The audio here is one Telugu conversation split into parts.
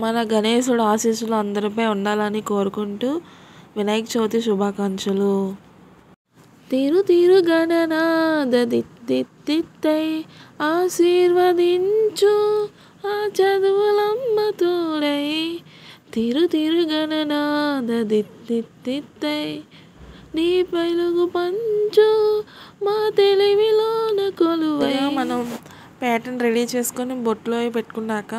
మన గణేశుడు ఆశీస్సులు అందరిపై ఉండాలని కోరుకుంటూ వినాయక చవితి శుభాకాంక్షలు. తిరు తిరు గణనాద దిత్తిత్తై ఆశీర్వదించు ఆ చదువులమ్మ తోడై. తిరు తిరు గణనాద దిత్తిత్తై నీ వెలుగు పంచు మా తెలివిలోన కొలువై. మనం ప్యాటర్న్ రెడీ చేసుకొని బొట్లో పెట్టుకున్నాక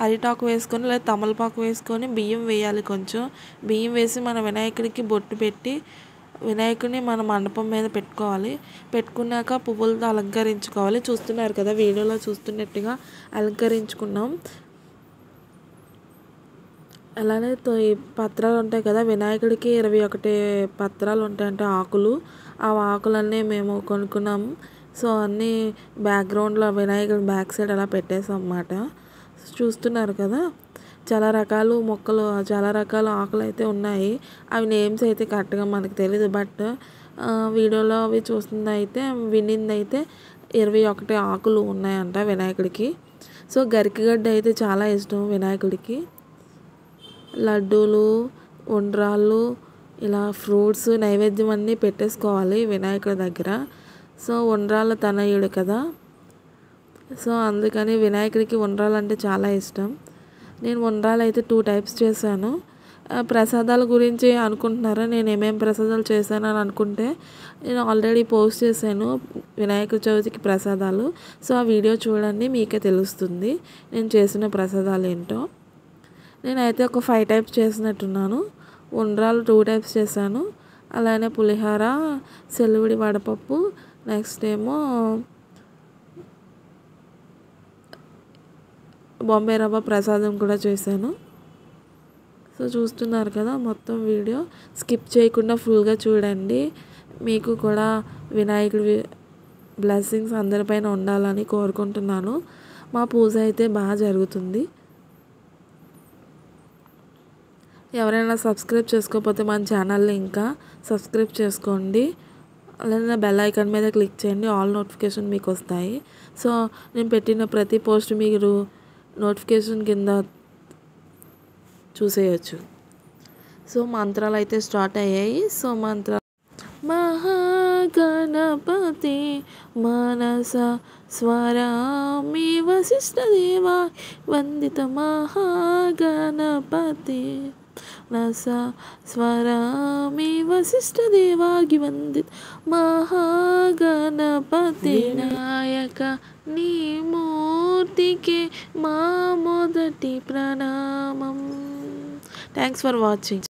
అరిటాకు వేసుకొని లేదా తమలపాకు వేసుకొని బియ్యం వేయాలి. కొంచెం బియ్యం వేసి మన వినాయకుడికి బొట్టు పెట్టి వినాయకుడిని మన మండపం మీద పెట్టుకోవాలి. పెట్టుకున్నాక పువ్వులతో అలంకరించుకోవాలి. చూస్తున్నారు కదా, వీడియోలో చూస్తున్నట్టుగా అలంకరించుకున్నాం. అలానే పత్రాలు ఉంటాయి కదా, వినాయకుడికి 21 పత్రాలు ఉంటాయంటే ఆకులు. ఆ ఆకులన్నీ మేము కొనుక్కున్నాం. సో అన్నీ బ్యాక్గ్రౌండ్లో వినాయకుడి బ్యాక్ సైడ్ అలా పెట్టేసాం అన్నమాట. చూస్తున్నారు కదా, చాలా రకాలు మొక్కలు, చాలా రకాల ఆకులు అయితే ఉన్నాయి. అవి నేమ్స్ అయితే కరెక్ట్గా మనకు తెలియదు. బట్ వీడియోలో అవి చూస్తుందైతే వినిందైతే 21 ఆకులు ఉన్నాయంట వినాయకుడికి. సో గరికగడ్డ అయితే చాలా ఇష్టం వినాయకుడికి. లడ్డూలు, ఉండ్రాళ్ళు, ఇలా ఫ్రూట్స్ నైవేద్యం అన్నీ పెట్టేసుకోవాలి వినాయకుడి దగ్గర. సో ఉండ్రాళ్ళ తనయుడు కదా, సో అందుకని వినాయకుడికి ఉండ్రాలు అంటే చాలా ఇష్టం. నేను ఉండ్రాలు అయితే 2 టైప్స్ చేశాను. ప్రసాదాల గురించి అనుకుంటున్నారా, నేను ఏమేమి ప్రసాదాలు చేశాను అని అనుకుంటే నేను ఆల్రెడీ పోస్ట్ చేశాను వినాయక చవితికి ప్రసాదాలు. సో ఆ వీడియో చూడండి, మీకే తెలుస్తుంది నేను చేసిన ప్రసాదాలు ఏంటో. నేనైతే ఒక 5 టైప్స్ చేసినట్టున్నాను. ఉండ్రాలు 2 టైప్స్ చేశాను. అలానే పులిహోర, సెలవుడి వడపప్పు, నెక్స్ట్ ఏమో బాంబే రవ్వ ప్రసాదం కూడా చేశాను. సో చూస్తున్నారు కదా, మొత్తం వీడియో స్కిప్ చేయకుండా ఫుల్గా చూడండి. మీకు కూడా వినాయకుడి బ్లెస్సింగ్స్ అందరిపైన ఉండాలని కోరుకుంటున్నాను. మా పూజ అయితే బాగా జరుగుతుంది. ఎవరైనా సబ్స్క్రైబ్ చేసుకోకపోతే మన ఛానల్ని ఇంకా సబ్స్క్రైబ్ చేసుకోండి. అలానే బెల్ ఐకాన్ మీద క్లిక్ చేయండి, ఆల్ నోటిఫికేషన్ మీకు వస్తాయి. సో నేను పెట్టిన ప్రతి పోస్ట్ మీరు నోటిఫికేషన్ కింద చూసేయచ్చు. సో మంత్రాలు అయితే స్టార్ట్ అయ్యాయి. సో మహాగణపతి మనస స్వరామి వశిష్ఠ దేవా వందిత. మహాగణపతి నస స్వరామి వశిష్ఠ దేవాగి వందిత. మహాగణపతి నాయక నీ మూర్తికి మా మొదటి ప్రణామం. Thanks for watching.